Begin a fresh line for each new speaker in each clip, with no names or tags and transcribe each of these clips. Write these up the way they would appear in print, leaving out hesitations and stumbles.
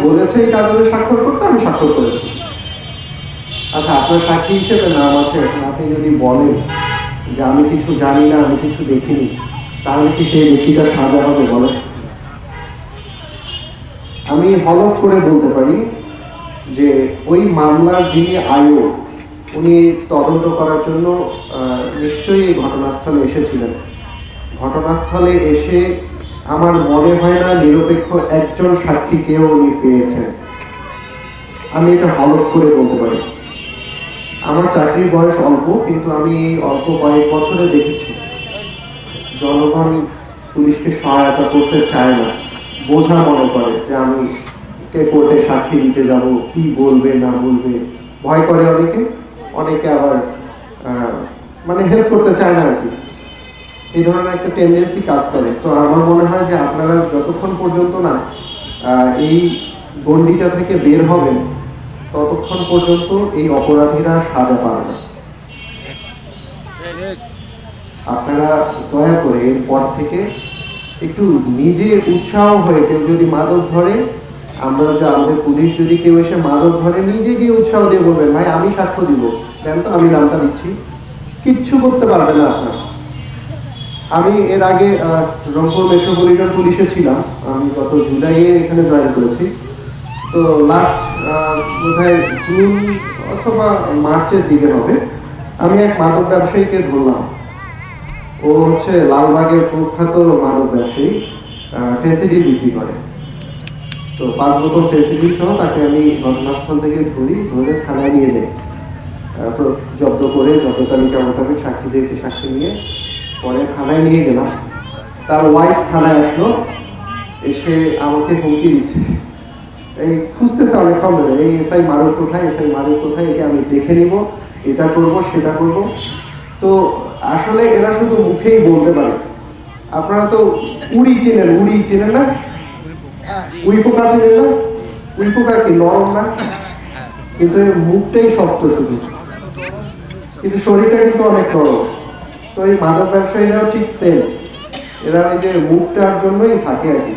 বলেছে এই কাগজে স্বাক্ষর করতে, আমি স্বাক্ষর করেছি। আচ্ছা, আপনার সাক্ষী হিসেবে নাম আছে, এখন আপনি যদি বলেন যে আমি কিছু জানি না, আমি কিছু দেখিনি, তাহলে কি সেই ব্যক্তিটা সাজা হবে বলেন? আমি হলফ করে বলতে পারি যে ওই মামলার যিনি আয়োগ, উনি তদন্ত করার জন্য নিশ্চয়ই এই ঘটনাস্থলে এসেছিলেন। ঘটনাস্থলে এসে আমার মনে হয় না নিরপেক্ষ একজন সাক্ষীকেও উনি পেয়েছেন। আমি এটা হলফ করে বলতে পারি। আমার চাকরির বয়স অল্প, কিন্তু আমি এই অল্প কয়েক বছরে দেখেছি জনগণ পুলিশকে সহায়তা করতে চায় না, বোঝা মনে করে যে আমি কোর্টে সাক্ষী দিতে যাব, কি বলবে না বলবে, ভয় করে অনেকে, অনেকে আবার মানে হেল্প করতে চায় না আর কি। এই ধরনের একটা টেন্ডেন্সি কাজ করে। তো আমার মনে হয় যে আপনারা যতক্ষণ পর্যন্ত না এই গণ্ডিটা থেকে বের হবেন, ততক্ষণ পর্যন্ত এই অপরাধীরা সাজা পাবে না। আপনারা দয়া করে এরপর থেকে একটু নিজে উৎসাহ হয়ে, কেউ যদি মাদক ধরে, আমাদের পুলিশ যদি কেউ এসে মাদক ধরে, নিজে গিয়ে উৎসাহ দিয়ে বলবেন, ভাই আমি সাক্ষ্য দিব, দেন তো আমি নামটা দিচ্ছি। কিচ্ছু করতে পারবে না আপনার। আমি এর আগে রংপুর মেট্রোপলিটন পুলিশে ছিলাম, আমি গত জুলাইয়ে এখানে জয়েন করেছি। তো লাস্ট বোধহয় জুন অথবা মার্চের দিকে হবে, আমি এক মাদক ব্যবসায়ীকে ধরলাম। ও হচ্ছে লালবাগের প্রখ্যাত মাদক ব্যবসায়ী, ফেন্সিডিল বিক্রি করে। তো 5 বোতল ফেন্সিডিল সহ তাকে আমি ঘটনাস্থল থেকে ধরে থানায় নিয়ে যাই, জব্দ করে জব্দ তালিকা মোতাবেক সাক্ষীদেরকে সাক্ষী নিয়ে পরে থানায় নিয়ে গেলাম। তার ওয়াইফ থানায় আসলো, এসে আমাকে হুমকি দিচ্ছে, এই খুঁজতেছে অনেকক্ষণ ধরে, এই এসআই মারুফ কোথায়, এসআই মারুফ কোথায়, একে আমি দেখে নিব, এটা করব সেটা করব। তো আসলে এরা শুধু মুখেই বলতে পারে। আপনারা তো উড়ি চেনেন না? উই পোকা চেনেন না? উই পোকা কি নরম না? কিন্তু এর মুখটাই শক্ত শুধু, কিন্তু শরীরটা কিন্তু অনেক নরম। তো এই মাদক ব্যবসায়ীরাও ঠিক সেম, এরা ওই যে মুখটার জন্যই থাকে আর কি,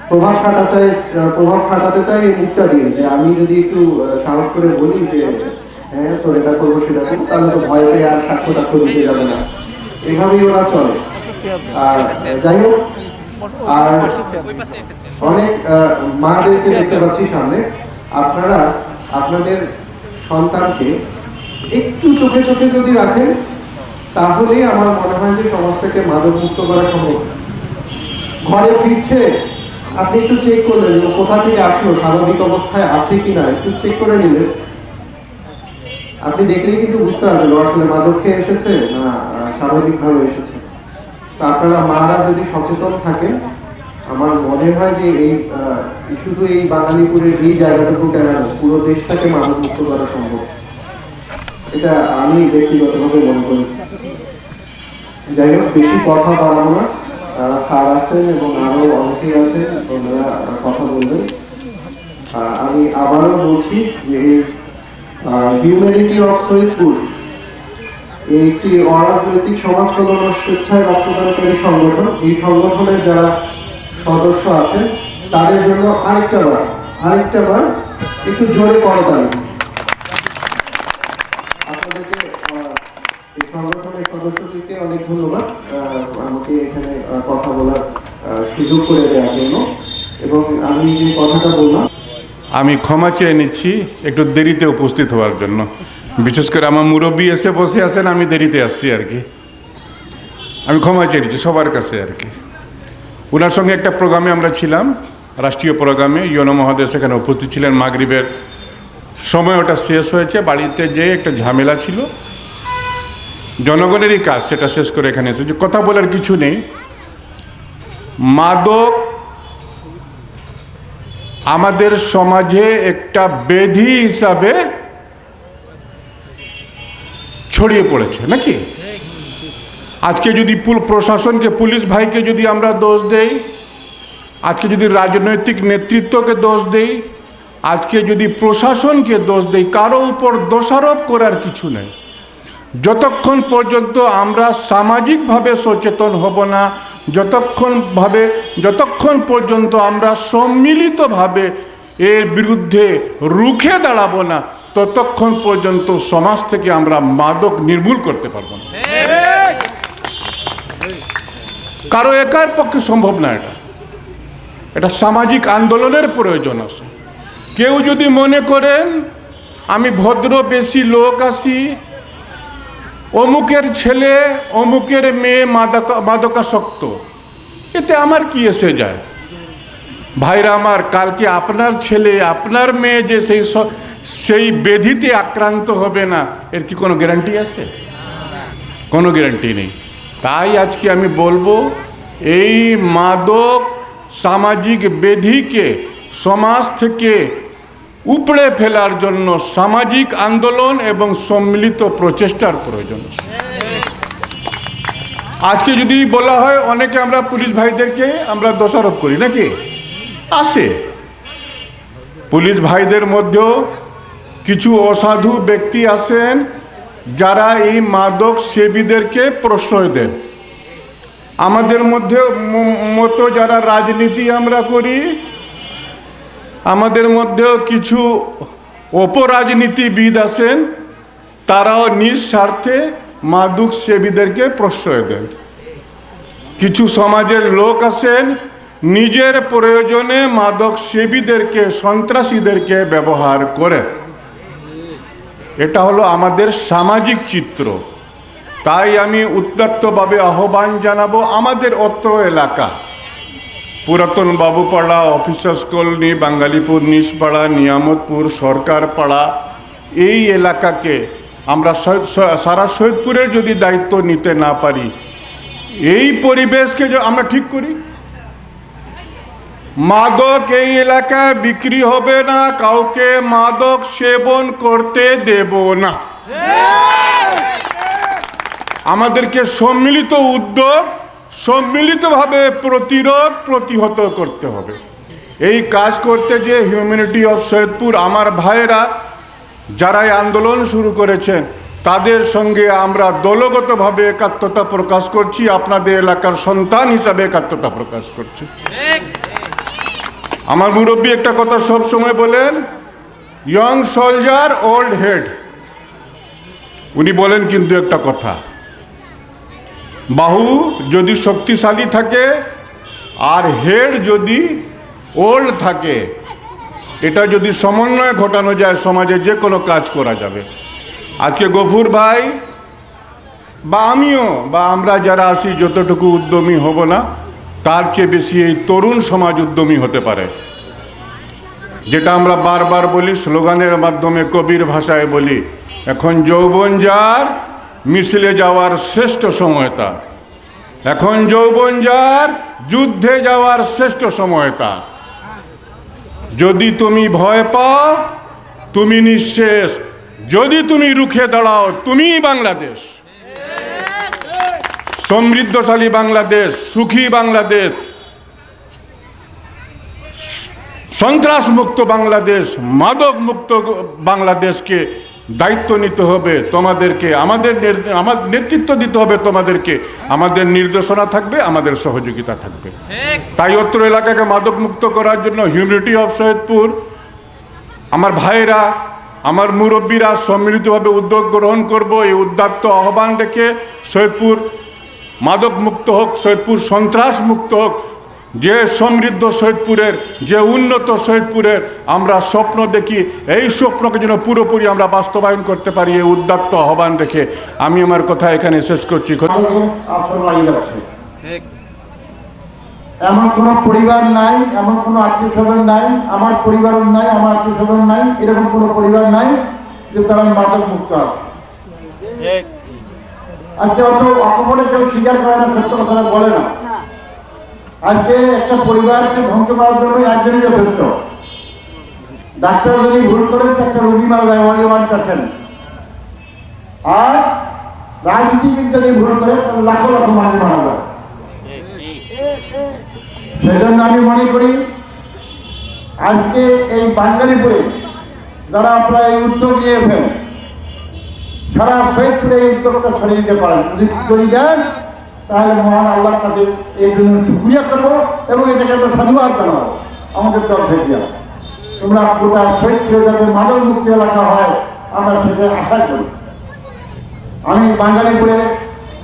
প্রভাব খাটাতে চাই এই মুখটা দিয়ে, যে আমি যদি একটু সাহস করে বলি যে হ্যাঁ তোর এটা করবো সেটা করবো, তাহলে তো ভয় পেয়ে আর সাক্ষ্য টাক্ষ্য দিতে যাবে না, এভাবেই ওরা চলে। আর যাই হোক, আর অনেক মাদেরকে দেখতে পাচ্ছি সামনে, আপনারা আপনাদের সন্তানকে একটু চোখে চোখে যদি রাখেন, তাহলেই আমার মনে হয় যে সমাজটাকে মাদক মুক্ত করা সম্ভব। ঘরে ফিরছে, আপনি একটু চেক করলেন যে কোথা থেকে আসলো, স্বাভাবিক অবস্থায় আছে কিনা, একটু চেক করে নিলেন, আপনি দেখলেই কিন্তু বুঝতে পারবেন ও আসলে মাদক খেয়ে এসেছে না স্বাভাবিকভাবে এসেছে। তো আপনারা মারা যদি সচেতন থাকেন, আমার মনে হয় যে এই শুধু এই বাঙালিপুরের এই জায়গাটুকু কেন, পুরো দেশটাকে মাদক মুক্ত করা সম্ভব, এটা আমি ব্যক্তিগতভাবে মনে করি। যাই হোক, বেশি কথা বাড়াবো না, স্যার আছেন এবং আরো অনেকেই আছে, ওনারা কথা বলবেন। আমি আবারও বলছি যে হিউম্যানিটি অফ সৈয়দপুর একটি অরাজনৈতিক সমাজ কল্যাণ স্বেচ্ছায় রক্তদানকারী সংগঠন। এই সংগঠনের যারা সদস্য আছেন তাদের জন্য আরেকটা বার একটু জোরে করতালি। আপনাদেরকে এই সংগঠনের সদস্যদেরকে অনেক ধন্যবাদ আমাকে এখানে কথা বলার সুযোগ করে দেওয়ার জন্য। এবং আমি যে কথাটা বললাম,
আমি ক্ষমা চেয়ে নিচ্ছি একটু দেরিতে উপস্থিত হওয়ার জন্য। বিশেষ করে আমার মুরব্বী এসে বসে আছেন, আমি দেরিতে আসছি আর কি। আমি ক্ষমা চেয়ে নিচ্ছি সবার কাছে আর কি। ওনার সঙ্গে একটা প্রোগ্রামে আমরা ছিলাম, রাষ্ট্রীয় প্রোগ্রামে, ইউনো মহোদয় সেখানে উপস্থিত ছিলেন। মাগরিবের সময় ওটা শেষ হয়েছে, বাড়িতে যেয়ে একটা ঝামেলা ছিল, জনগণেরই কাজ সেটা শেষ করে এখানে এসেছে। কথা বলার কিছু নেই। মাদক আমাদের সমাজে একটা ব্যাধি হিসাবে ছড়িয়ে পড়েছে নাকি? আজকে যদি প্রশাসনকে, পুলিশ ভাইকে যদি আমরা দোষ দেই, আজকে যদি রাজনৈতিক নেতৃত্বকে দোষ দেই, আজকে যদি প্রশাসনকে দোষ দেই, কারো উপর দোষারোপ করার কিছু নেই। যতক্ষণ পর্যন্ত আমরা সামাজিকভাবে সচেতন হব না, যতক্ষণ পর্যন্ত আমরা সম্মিলিতভাবে এর বিরুদ্ধে রুখে দাঁড়াবো না, ততক্ষণ পর্যন্ত সমাজ থেকে আমরা মাদক নির্মূল করতে পারবো না। কারো একার পক্ষে সম্ভব না। এটা সামাজিক আন্দোলনের প্রয়োজন আছে। কেউ যদি মনে করেন আমি ভদ্র বেশি লোক আছি, অমুকের ছেলে অমুকের মেয়ে মাদকাসক্ত, এতে আমার কি এসে যায়? ভাইরা আমার, কালকে আপনার ছেলে আপনার মেয়ে যে সেই ব্যাধিতে আক্রান্ত হবে না, এর কি কোনো গ্যারান্টি আছে? কোনো গ্যারান্টি নেই। তাই আজকে আমি বলবো, এই মাদক সামাজিক ব্যাধিকে সমাজ থেকে উপড়ে ফেলার জন্য সামাজিক আন্দোলন এবং সম্মিলিত প্রচেষ্টার প্রয়োজন। আজকে যদি বলা হয়, অনেকে আমরা পুলিশ ভাইদেরকে আমরা দোষারোপ করি নাকি? আসে পুলিশ ভাইদের মধ্যেও কিছু অসাধু ব্যক্তি আছেন যারা এই মাদক সেবীদেরকে প্রশ্রয় দেন। আমাদের মধ্যে মতো যারা রাজনীতি আমরা করি, আমাদের মধ্যেও কিছু অপরাজনীতিবিদ আছেন, তারাও নিজ স্বার্থে মাদক সেবীদেরকে প্রশ্রয় দেন। কিছু সমাজের লোক আছেন, নিজের প্রয়োজনে মাদক সেবীদেরকে, সন্ত্রাসীদেরকে ব্যবহার করে। এটা হলো আমাদের সামাজিক চিত্র। তাই আমি উদাত্তভাবে আহ্বান জানাবো, আমাদের অত্র এলাকা, পুরাতন বাবুপাড়া, অফিসার্স কলোনি, বাঙ্গালীপুর, নিশপাড়া, নিয়ামতপুর, সরকার পাড়া, এই এলাকাকে আমরা সারা সৈয়দপুরের যদি দায়িত্ব নিতে না পারি, এই পরিবেশকে আমরা ঠিক করি, মাদক এই এলাকায় বিক্রি হবে না, কাউকে মাদক সেবন করতে দেব না। আমাদেরকে সম্মিলিত উদ্যোগ, সম্মিলিতভাবে প্রতিহত করতে হবে। এই কাজ করতে যে হিউম্যানিটি অফ সৈয়দপুর, আমার ভাইয়েরা যারা এই আন্দোলন শুরু করেছেন, তাদের সঙ্গে আমরা দলগতভাবে একাত্মতা প্রকাশ করছি, আপনাদের এলাকার সন্তান হিসাবে একাত্মতা প্রকাশ করছি। আমার মুরব্বী একটা কথা সব সময় বলেন, ইয়ং সোলজার ওল্ড হেড। উনি বলেন কিন্তু একটা কথা, বাহু যদি শক্তিশালী থাকে আর হেড যদি ওল্ড থাকে, এটা যদি সমন্বয় ঘটানো যায়, সমাজে যে কোনো কাজ করা যাবে। আজকে গফুর ভাই বা আমিও বা আমরা যারা আছি, যতটুকু উদ্যমী হব না, তার চেয়ে বেশি এই তরুণ সমাজ উদ্যমী হতে পারে। যেটা আমরা বারবার বলি, স্লোগানের মাধ্যমে, কবির ভাষায় বলি, এখন যৌবন যার মিছিলে যাওয়ার শ্রেষ্ঠ সময় তার। এখন যৌবন যার যুদ্ধে যাওয়ার শ্রেষ্ঠ সময় তার। যদি তুমি ভয় পাও, তুমি নিঃশেষ। যদি তুমি রুখে দাঁড়াও, তুমিই বাংলাদেশ। সমৃদ্ধশালী বাংলাদেশ, সুখী বাংলাদেশ, সন্ত্রাস মুক্ত বাংলাদেশ, মাদক মুক্ত বাংলাদেশকে দায়িত্ব নিতে হবে তোমাদেরকে, আমাদের নেতৃত্ব দিতে হবে তোমাদেরকে। আমাদের নির্দেশনা থাকবে, আমাদের সহযোগিতা থাকবে। তাই অত্র এলাকাকে মাদক মুক্ত করার জন্য হিউম্যানিটি অফ সৈয়দপুর, আমার ভাইয়েরা, আমার মুরব্বীরা সম্মিলিতভাবে উদ্যোগ গ্রহণ করব। এই উদাত্ত আহ্বান রেখে সৈয়দপুর মাদক মুক্ত হোক, সৈয়দপুর সন্ত্রাস মুক্ত হোক, যে সমৃদ্ধ সৈয়দপুরের, যে উন্নত সৈয়দপুরের আমরা স্বপ্ন দেখি, এই স্বপ্নকে যেন পুরোপুরি আমরা বাস্তবায়ন করতে পারি, এই উদাত্ত আহ্বান রেখে আমি আমার কথা এখানে শেষ করছি।
এমন কোনো পরিবার নাই, এমন কোনো আত্মীয় স্বজন নাই, আমার পরিবারও নাই, আমার আত্মীয় স্বজন নাই, এরকম কোনো পরিবার নাই যে তারা মাদক মুক্ত আছে। আজকে অত অকপটে কেউ স্বীকার করে না, সত্য কথাটা বলে না। আজকে একটা পরিবারকে ধ্বংস করার জন্য একজনই যথেষ্ট। ডাক্তার যদি ভুল করেন, একটা রোগী মারা যায়, 1%। আর রাজনীতিবিদ যদি ভুল করে, লাখো লাখো মানুষ মারা যায়। সেজন্য আমি মনে করি, আজকে এই বাঙালিপুরে যারা আপনারা এই উদ্যোগ নিয়েছেন, সারা সৈয়দপুরে এই উদ্যোগটা ছড়িয়ে দিতে পারেন। যদি দেন, তাহলে মহান আল্লাহর কাছে এই জন্য শুক্রিয়া করবো এবং এটাকে একটা সাধুবাদ জানাবো আমাদের দল থেকে। তোমরা গোটা শহীদপুরে যাতে মাদক মুক্ত এলাকা হয় আমরা সেটা আশা করি। আমি বাঙালি বলে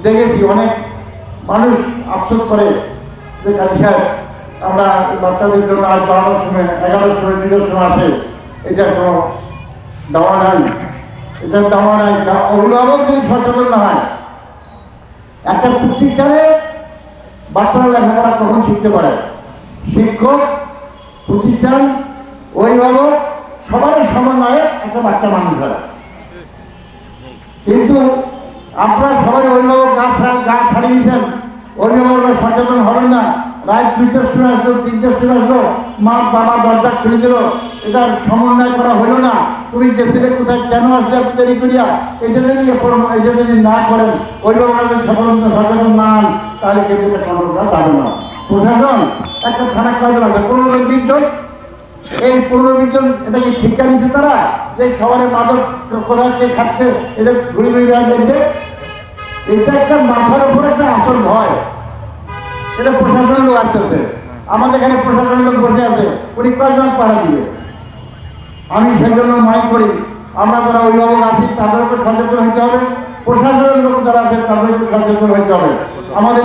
দেখেছি অনেক মানুষ আফসোস করে যে কালী সাহেব আমরা বাচ্চাদের জন্য আজ 12টার সময় 11টার সময় 2টার সময় আসে, এটা কোনো দাওয়া নাই, এটার দাওয়া নাই। অভিভাবক যদি সচেতন না হয়, একটা প্রতিষ্ঠানে বাচ্চারা লেখাপড়া কখন শিখতে পারে? শিক্ষক, প্রতিষ্ঠান, অভিভাবক সবারই সমন্বয়ে একটা বাচ্চা মানুষ হয়। কিন্তু আপনারা সবাই অভিভাবক গা ছাড়িয়ে দিয়েছেন, অভিভাবকরা সচেতন হবেন না। রাত 2টার সময় আসলো, 3টার সময় আসলো, মা বাবা দরজা খুলে দিল, এটার সমন্বয় করা হলো না। তুমি দেশে কোথায় কেন আসলে দেরি করিয়া এই জন্য নিয়ে এই জন্য যদি না করেন, অভিভাবকরা যদি সচেতন না হন, তাহলে কিন্তু এটা কন্ট্রোল করা যাবে না। প্রশাসন একটা থানা কাজে লাগবে 15-20 জন, এই 15-20 জন এটাকে শিক্ষা দিচ্ছে তারা যে সবারে মাদক কোথায় কে খাচ্ছে এটা ঘুরে ঘুরে বেড়া দেখবে। এটা একটা মাথার উপর একটা আসল ভয়, এটা প্রশাসনের লোক আসতেছে। আমাদের এখানে প্রশাসনের লোক বসে আছে, উনি কয়জন পাড়া দিবে? আমি সেজন্য মনে করি আমরা যারা অভিভাবক আছি তাদেরকে সচেতন হতে হবে, প্রশাসনের লোক যারা আছেন তাদেরকে সচেতন হতে হবে। আমাদের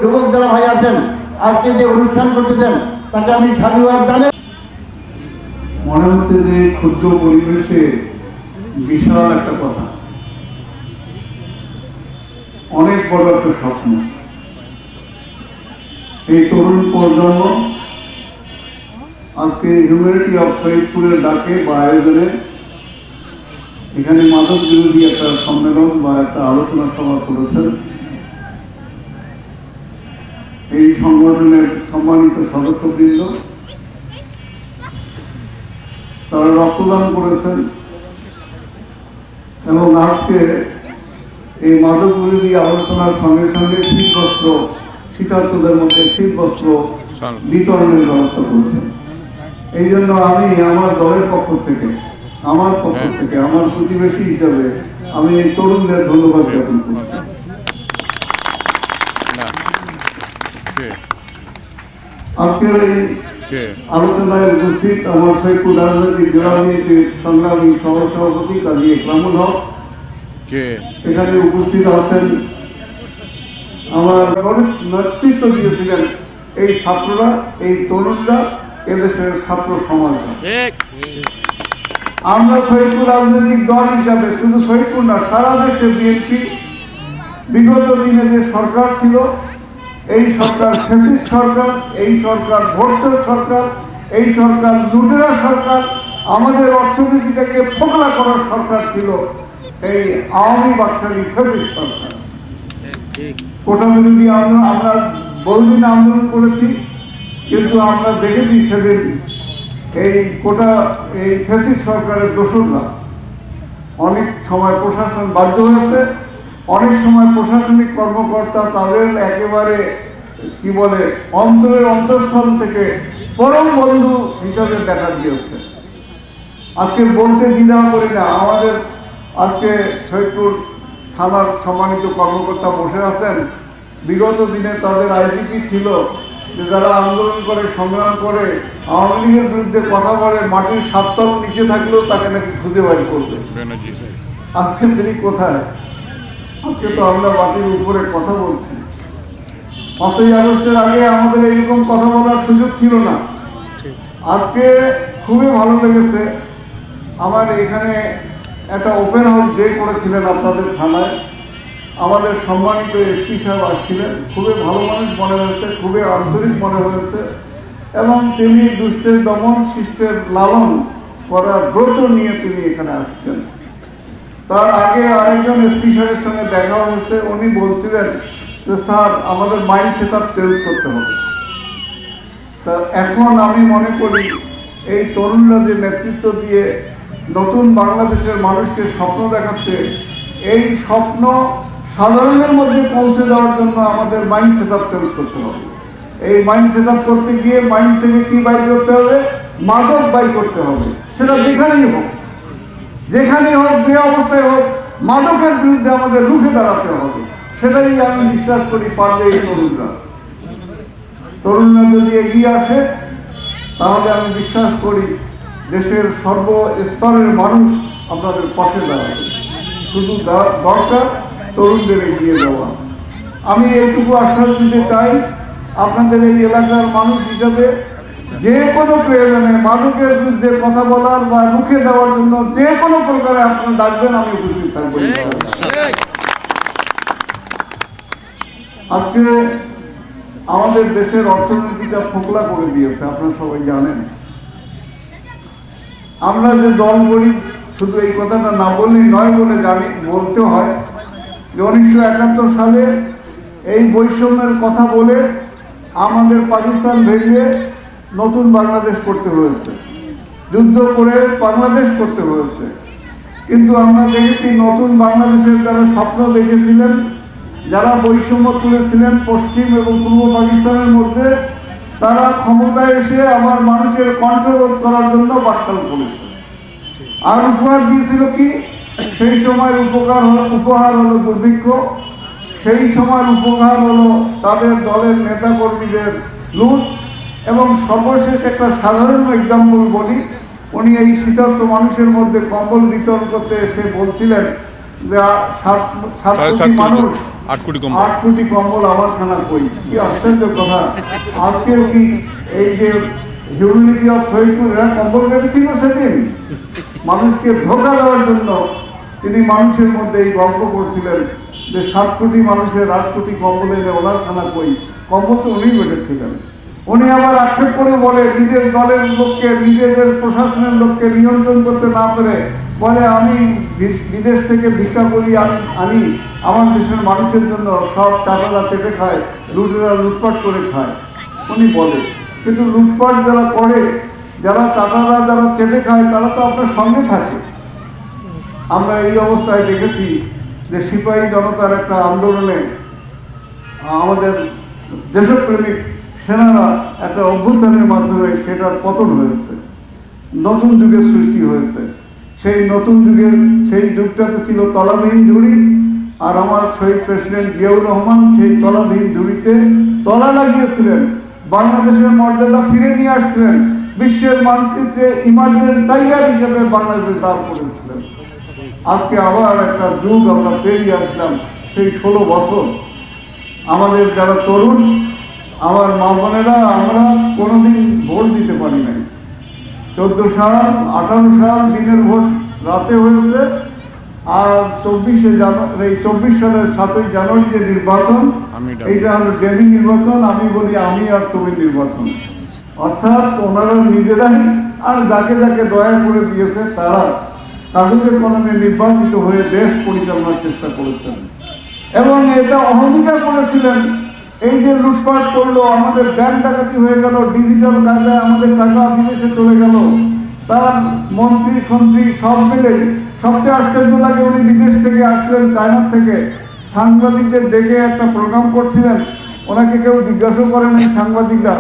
যুবক যারা ভাই আছেন আজকে যে অনুষ্ঠান করতেছেন তাকে আমি সাধুবাদ জানাই।
মনে হচ্ছে যে ক্ষুদ্র পরিবেশে বিশাল একটা কথা, অনেক বড় একটা স্বপ্ন। এই তরুণ প্রজন্ম আজকে হিউম্যানিটি অফ শহীদপুরের ডাকে বা আয়োজনে এখানে মাদক বিরোধী একটা সম্মেলন বা একটা আলোচনা সভা করেছেন। এই সংগঠনের সম্মানিত সদস্যবৃন্দ তারা রক্তদান করেছেন এবং আজকে এই মাদক বিরোধী আলোচনার সঙ্গে সঙ্গে শীতবস্ত্র, শীতার্থদের মধ্যে শীতবস্ত্র বিতরণের ব্যবস্থা করেছেন। এই জন্য আমি আমার দলের পক্ষ থেকে, আমার প্রতিবেশী হিসাবে আমি এই তরুণদের ধন্যবাদ জ্ঞাপন করছি। আজকের এই আলোচনায় উপস্থিত আমার শহীদপুর রাজনৈতিক জেলা বিএনপির সংগ্রামী সহসভাপতি কাজী একরামুল হক, এখানে উপস্থিত আছেন আমার নেতৃত্ব দিয়েছিলেন এই ছাত্ররা, এই তরুণরা, এদেশের ছাত্র সমাজ। আমরা শহীদপুর রাজনৈতিক দল হিসাবে শুধু শহীদপুর না, সারা দেশে বিএনপি বিগত দিনে যে সরকার ছিল, এই সরকার ফ্যাসিস্ট সরকার, এই সরকার ভোটের সরকার, এই সরকার লুটেরা সরকার, আমাদের অর্থনীতিটাকে ফোকলা করার সরকার ছিল এই আওয়ামী বাকশালী ফ্যাসিস্ট সরকার। কোটা বিরোধী আমরা বহুদিন আন্দোলন করেছি, কিন্তু আমরা দেখেছি সেদিন এই ফ্যাসিস্ট সরকারের দোসররা অনেক সময় প্রশাসন বাধ্য হয়েছে, অনেক সময় প্রশাসনিক কর্মকর্তা তাদের একেবারে কি বলে অন্তরের অন্তঃস্থল থেকে পরম বন্ধু হিসাবে দেখা দিয়েছে। আজকে বলতে দ্বিধা করি না, আমাদের আজকে শহীদপুর থানার সম্মানিত কর্মকর্তা বসে আছেন, বিগত দিনে তাদের আইজিপি ছিল যে যারা আন্দোলন করে সংগ্রাম করে আওয়ামী লীগের বিরুদ্ধে কথা বলে মাটির 7 তল নিচে থাকলেও তাকে নাকি খুঁজে বের করবে। আজকে তিনি কোথায়? আজকে তো আমরা মাটির উপরে কথা বলছি। 5ই আগস্টের আগে আমাদের এরকম কথা বলার সুযোগ ছিল না। আজকে খুবই ভালো লেগেছে। আমার এখানে একটা ওপেন হাউস ডে করেছিলেন আপনাদের থানায়, আমাদের সম্মানিত এসপি সাহেব আসছিলেন, খুবই ভালো মানুষ মনে হয়েছে, খুবই আন্তরিক মনে হয়েছে এবং তিনি দুষ্টের দমন শিষ্টের লালন করার ব্রত নিয়ে তিনি এখানে আসছেন। তার আগে আরেকজন এসপি সাহেবের সঙ্গে দেখা হয়েছে, উনি বলছিলেন যে স্যার আমাদের মাইন্ড সেট আপ চেঞ্জ করতে হবে। তা এখন আমি মনে করি এই তরুণরা যে নেতৃত্ব দিয়ে নতুন বাংলাদেশের মানুষকে স্বপ্ন দেখাচ্ছে, এই স্বপ্ন সাধারণের মধ্যে পৌঁছে দেওয়ার জন্য আমাদের মাইন্ড সেট আপ চেঞ্জ করতে হবে। এই মাইন্ড সেট আপ করতে গিয়ে মাইন্ড থেকে কি বাইর করতে হবে? মাদক বাইর করতে হবে। সেটা যেখানেই হোক, যেখানেই হোক, যে অবস্থায় হোক, মাদকের বিরুদ্ধে আমাদের রুখে দাঁড়াতে হবে। সেটাই আমি বিশ্বাস করি পারবে এই তরুণরা যদি এগিয়ে আসে, তাহলে আমি বিশ্বাস করি দেশের সর্বস্তরের মানুষ আপনাদের পাশে দাঁড়াবে। শুধু দরকার তরুণদের এগিয়ে দেওয়া। আমি এইটুকু আশ্বাস দিতে চাই, আপনাদের এই এলাকার মানুষ হিসাবে যে কোনো প্রয়োজনে মাদকের বিরুদ্ধে কথা বলার বা রুখে দেওয়ার জন্য যে কোনো প্রকারে আপনারা ডাকবেন, আমি উপস্থিত থাকবো। আজকে আমাদের দেশের অর্থনীতিটা ফোকলা করে দিয়েছে, আপনারা সবাই জানেন। আমরা যে দল করি, শুধু এই কথাটা না বললেই নয় বলে জানি, বলতে হয় যে 1971 সালে এই বৈষম্যের কথা বলে আমাদের পাকিস্তান ভেঙে নতুন বাংলাদেশ করতে হয়েছে, যুদ্ধ করে বাংলাদেশ করতে হয়েছে। কিন্তু আমরা দেখেছি নতুন বাংলাদেশের যারা স্বপ্ন দেখেছিলেন, যারা বৈষম্য তুলেছিলেন পশ্চিম এবং পূর্ব পাকিস্তানের মধ্যে, তারা ক্ষমতায় এসে আবার মানুষের কণ্ঠরোধ করার জন্য বাকশাল করেছে। আর উপহার দিয়েছিল কি? সেই সময়ের উপহার হলো দুর্ভিক্ষ, সেই সময়ের উপহার হলো তাদের দলের নেতাকর্মীদের লুট, এবং সর্বশেষ একটা সাধারণ এক্সাম্পল বলি। উনি এই শীতার্ত মানুষের মধ্যে কম্বল বিতরণ করতে এসে বলছিলেন যে 7 কোটি মানুষ, 8 কোটি কম্বল আমার খানা কই। কি আশ্চর্য কথা! আজকে কি এই যে হিউম্যানিটি অফ শহীদপুর, এরা কম্বল কেটেছিল সেদিন মানুষকে ধোঁকা দেওয়ার জন্য। তিনি মানুষের মধ্যে এই গল্প করছিলেন যে 7 কোটি মানুষের 8 কোটি কম্বল এনে ওনার খানা কই। কম্বল তো উনি বেঁধেছিলেন। উনি আবার আক্ষেপ করে বলে, নিজের দলের লোককে, নিজেদের প্রশাসনের লোককে নিয়ন্ত্রণ করতে না পেরে বলে, আমি বিদেশ থেকে ভিক্ষা করি আনি, আমার দেশের মানুষের জন্য সব চাটারা চেটে খায়, লুটেরা লুটপাট করে খায়, উনি বলে। কিন্তু লুটপাট যারা করে, যারা চাটারা যারা চেটে খায়, তারা তো আপনার সঙ্গে থাকে। আমরা এই অবস্থায় দেখেছি যে সিপাহী জনতার একটা আন্দোলনে আমাদের দেশপ্রেমিক সেনারা একটা অভ্যুত্থানের মাধ্যমে সেটার পতন হয়েছে, নতুন যুগের সৃষ্টি হয়েছে। সেই নতুন যুগের সেই যুগটাতে ছিল তলাবিহীন ঝুড়ি, আর আমার শহীদ প্রেসিডেন্ট জিয়াউর রহমান সেই তলাবিহীন ঝুড়িতে তলা লাগিয়েছিলেন, বাংলাদেশের মর্যাদা ফিরে নিয়ে আসছিলেন, বিশ্বের মানচিত্রে ইমার্জেন্ট টাইগার হিসেবে বাংলাদেশে দাঁড় করেছিলেন। আজকে আবার একটা যুগ আমরা পেরিয়ে আসলাম, সেই 16 বছর। আমাদের যারা তরুণ, আমার মা বোনেরা, আমরা কোনোদিন ভোট দিতে পারি নাই। 14 সাল 18 সাল দিনের ভোট রাতে হয়েছে, আর 24 সালের 7ই জানুয়ারি যে নির্বাচন, এইটা হলো ডেমি নির্বাচন। আমি বলি আমি আর তুমি নির্বাচন, অর্থাৎ ওনারা নিজেরাই আর যাকে যাকে দয়া করে দিয়েছে তারা কাগজের কলমে নির্বাচিত হয়ে দেশ পরিচালনার চেষ্টা করেছেন, এবং এটা অহমিকা করেছিলেন। এই যে লুটপাট করলো, আমাদের ব্যাংক ডাকাতি হয়ে গেল, ডিজিটাল কায়দায় আমাদের টাকা বিদেশে চলে গেল, তার মন্ত্রী সন্ত্রী সব মিলে। সবচেয়ে আশ্চর্য লাগে, উনি বিদেশ থেকে আসলেন, চায়না থেকে, সাংবাদিকদের ডেকে একটা প্রোগ্রাম করছিলেন। ওনাকে কেউ জিজ্ঞাসা করেন এই সাংবাদিকরা,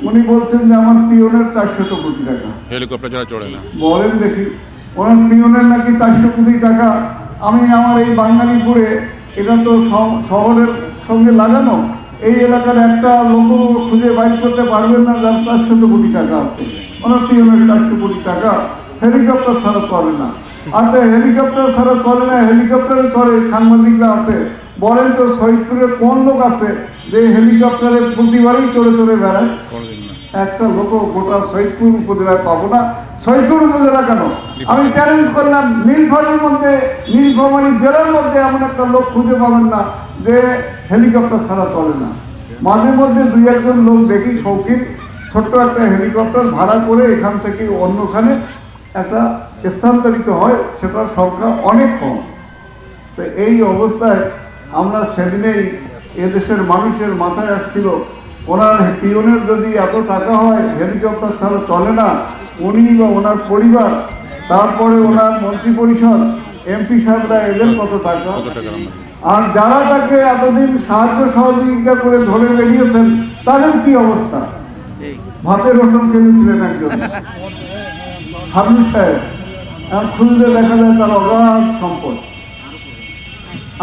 উনি বলছেন যে আমার পিওনের 400 কোটি টাকা।
হেলিকপ্টার ছাড়া চড়ে না,
বলেন দেখি, ওনার পিওনের নাকি 400 কোটি টাকা। আমি আমার এই বাঙালিপুরে, এটা তো শহরের সঙ্গে লাগানো, এই এলাকার একটা লোক খুঁজে বাইর করতে পারবেন না যার 400 কোটি টাকা আছে। ওনার পিওনের 400 কোটি টাকা, হেলিকপ্টার ছাড়া চলে না। আচ্ছা, হেলিকপ্টার ছাড়া চলে না, হেলিকপ্টারে চলে, সাংবাদিকরা আছে, বলেন তো শহীদপুরের কোন লোক আছে যে হেলিকপ্টারে প্রতিবারই চড়ে চড়ে বেড়ায়? একটা লোক গোটা শহীদপুর উপজেলায় পাবো না। শহীদপুর উপজেলা কেন, আমি চ্যালেঞ্জ করলাম, নীলফামারীর মধ্যে, নীলফামারী জেলার মধ্যে এমন একটা লোক খুঁজে পাবেন না যে হেলিকপ্টার ছাড়া চলে না। মাঝে মধ্যে 2-1 লোক দেখি শৌখিন ছোট্ট একটা হেলিকপ্টার ভাড়া করে এখান থেকে অন্যখানে একটা স্থানান্তরিত হয়, সেটার সংখ্যা অনেক কম। তো এই অবস্থায় আমরা সেদিনেই এদেশের মানুষের মাথায় আসছিল, ওনার পিওনের যদি এত টাকা হয়, হেলিকপ্টার ছাড়া চলে না, উনি বা ওনার পরিবার, তারপরে ওনার মন্ত্রী পরিষদ, এমপি সাহেবরা, এদের কত টাকা। আর যারা তাকে এতদিন সাহায্য সহযোগিতা করে ধরে বেরিয়েছেন, তাদের কি অবস্থা? ভাতের হোটেল খেলেছিলেন একজন হাবিব সাহেব, এখন খুঁজলে দেখা যায় তার অগাধ সম্পদ।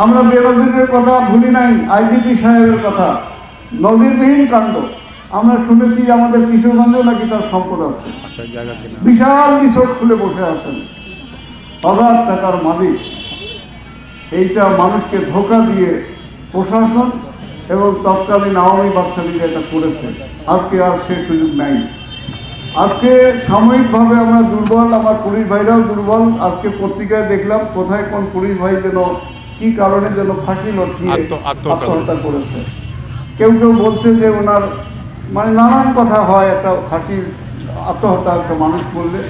আমরা বেনজিরের কথা ভুলি নাই, আইজিপি সাহেবের কথা, নজিরবিহীন কাণ্ড। আমরা শুনেছি আমাদের কিশোরগঞ্জেও নাকি তার সম্পদ আছে, বিশাল রিসোর্ট খুলে বসে আছেন, 1000 টাকার মালিক। এইটা মানুষকে ধোঁকা দিয়ে প্রশাসন এবং তৎকালীন আওয়ামী বাকশালীরা এটা করেছে। আজকে আর সে সুযোগ নাই। আজকে সাময়িকভাবে আমরা দুর্বল, আমার পুলিশ ভাইরাও দুর্বল। আজকে পত্রিকায় দেখলাম কোথায় কোন পুলিশ ভাই যেন কি কারণে যেন ফাঁসি লটকিয়ে আত্মহত্যা করেছে। কেউ কেউ বলছে যে ওনার মানে নানান কথা হয় একটা ফাঁসির আত্মহত্যা একটা মানুষ করলে।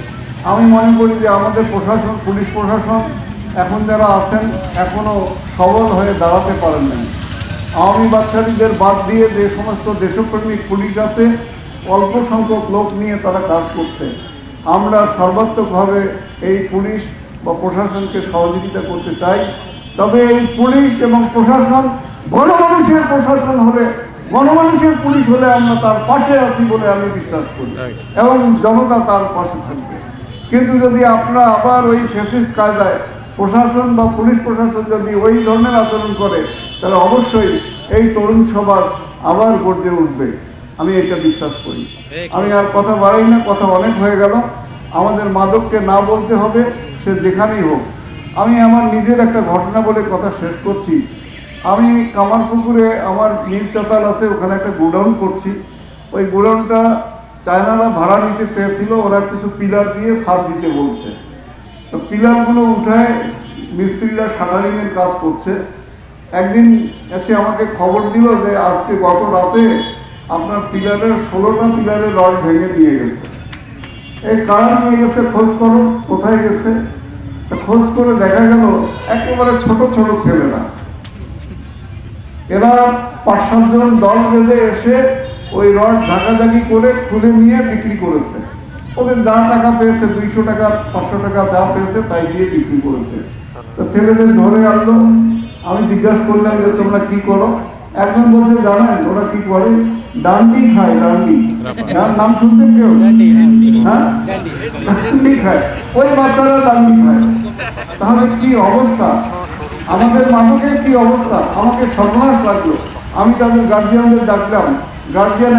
আমি মনে করি যে আমাদের প্রশাসন, পুলিশ প্রশাসন এখন যারা আছেন এখনও সবল হয়ে দাঁড়াতে পারেন না। আওয়ামী বাকশালীদের বাদ দিয়ে যে সমস্ত দেশপ্রেমিক পুলিশ আছে, অল্প সংখ্যক লোক নিয়ে তারা কাজ করছে। আমরা সর্বাত্মকভাবে এই পুলিশ বা প্রশাসনকে সহযোগিতা করতে চাই। তবে এই পুলিশ এবং প্রশাসন গণমানুষের প্রশাসন হলে, গণমানুষের পুলিশ হলে আমরা তার পাশে আছি বলে আমি বিশ্বাস করি এবং জনতা তার পাশে থাকবে। কিন্তু যদি আপনারা আবার ওই ফ্যাসিস্ট কায়দায় প্রশাসন বা পুলিশ প্রশাসন যদি ওই ধরনের আচরণ করে, তাহলে অবশ্যই এই তরুণ সমাজ আবার গর্জে উঠবে, আমি এটা বিশ্বাস করি। আমি আর কথা বাড়াই না, কথা অনেক হয়ে গেল। আমাদের মাদককে না বলতে হবে, সে যেখানেই হোক। আমি আমার নিজের একটা ঘটনা বলে কথা শেষ করছি। আমি কামারপুকুরে আমার নীল চাতাল আছে, ওখানে একটা গোডাউন করছি। ওই গোডাউনটা চায়নারা ভাড়া নিতে চেয়েছিল, ওরা কিছু পিলার দিয়ে ছাদ দিতে বলছে। তো পিলারগুলো উঠায় মিস্ত্রিরা শাটারিংয়ের কাজ করছে। একদিন এসে আমাকে খবর দিল যে আজকে গত রাতে আপনার পিলারের 16টা পিলারের রড ভেঙে নিয়ে গেছে। এই কারা নিয়ে গেছে খোঁজ করো, কোথায় গেছে? খোঁজ করে দেখা গেল একেবারে ছোট ছোট ছেলেরা, এরা 5-7 জন দল বেঁধে এসে ওই রড ঝাঁকাঝাঁকি করে খুলে নিয়ে বিক্রি করেছে। ওদের যা টাকা পেয়েছে, 200 টাকা 500 টাকা যা পেয়েছে তাই দিয়ে বিক্রি করেছে। তো ছেলেদের ধরে আনলো। আমি জিজ্ঞাসা করলাম যে তোমরা কি করো? একজন বলছে জানেন ওরা কি করে? ডান্ডি খায়। ডান্ডি নাম শুনতেন কেউ? হ্যাঁ, ডান্ডি খায়। ওই বাচ্চারা ডান্ডি খায়। তাহলে কি অবস্থা, আমাদের মাদকের কি অবস্থা! আমাকে সর্বনাশ লাগলো। আমি তাদের গার্জিয়ানদের ডাকলাম।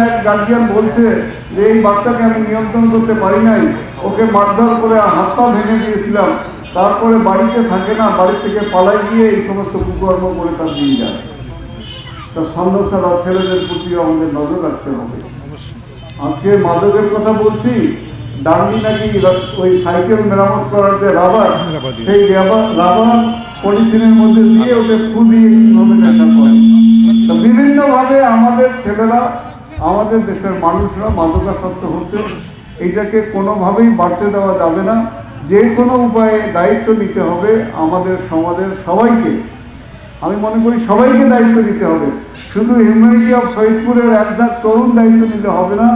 এক গার্জিয়ান বলছে যে এই বাচ্চাকে আমি নিয়ন্ত্রণ করতে পারি নাই, ওকে মারধর করে হাত পা ভেঙে দিয়েছিলাম, তারপরে বাড়িতে থাকে না, বাড়ি থেকে পালাই গিয়ে এই সমস্ত কুকর্ম করে তার দিয়ে যায়। তা সামনাসারা ছেলেদের প্রতিও আমাদের নজর রাখতে হবে। আজকে মাদকের কথা বলছি, ডান্ডি নাকি ওই সাইকেল মেরামত করার যে রাবার, সেই রাবার পলিথিনের মধ্যে দিয়ে ওকে ফু দিয়ে কীভাবে নেশা করে। তা বিভিন্নভাবে আমাদের ছেলেরা, আমাদের দেশের মানুষরা মাদকাসক্ত হচ্ছে। এইটাকে কোনোভাবেই বাড়তে দেওয়া যাবে না। যে কোনো উপায়ে দায়িত্ব নিতে হবে আমাদের সমাজের সবাইকে। আমি মনে করি সবাইকে দায়িত্ব নিতে হবে। শুধু হিউম্যানিটি অফ সৈয়দপুরের একজন তরুণ দায়িত্ব নিতে হবে না,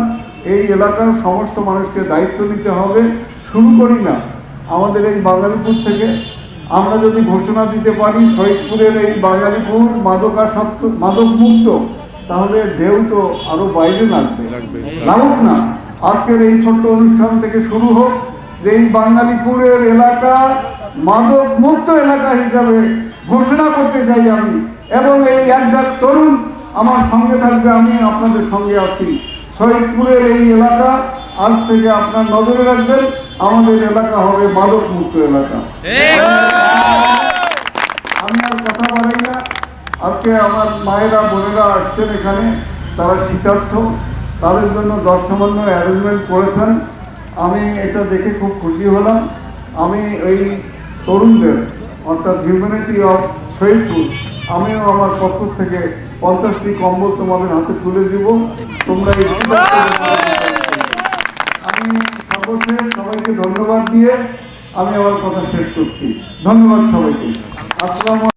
এই এলাকার সমস্ত মানুষকে দায়িত্ব নিতে হবে। শুরু করি না আমাদের এই বাঙালিপুর থেকে। আমরা যদি ঘোষণা দিতে পারি সৈয়দপুরের এই বাঙালিপুর মাদক মুক্ত, তাহলে ঢেউ তো আরো বাইরে লাগুক না। আজকের এই ছোট্ট অনুষ্ঠান থেকে শুরু হোক যে এই বাঙালিপুরের এলাকা মাদক মুক্ত এলাকা হিসাবে ঘোষণা করতে চাই আমি। এবং এই একজন তরুণ আমার সঙ্গে থাকবে, আমি আপনাদের সঙ্গে আছি। সৈয়দপুরের এই এলাকা আজ থেকে আপনার নজরে রাখবেন, আমাদের এলাকা হবে মাদক মুক্ত এলাকা। আমি আর কথা বাড়াই না। আজকে আমার মায়েরা বোনেরা আসছেন এখানে, তারা শীতার্থ, তাদের জন্য দর্শমান্য অ্যারেঞ্জমেন্ট করেছেন। আমি এটা দেখে খুব খুশি হলাম। আমি এই তরুণদের অর্থাৎ হিউম্যানিটি অফ সৈয়দপুর, আমিও আমার পক্ষ থেকে 50টি কম্বল তোমাদের হাতে তুলে দিব। তোমরা আমি সর্বশেষ সবাইকে ধন্যবাদ দিয়ে আমি আমার কথা শেষ করছি। ধন্যবাদ সবাইকে। আসসালামু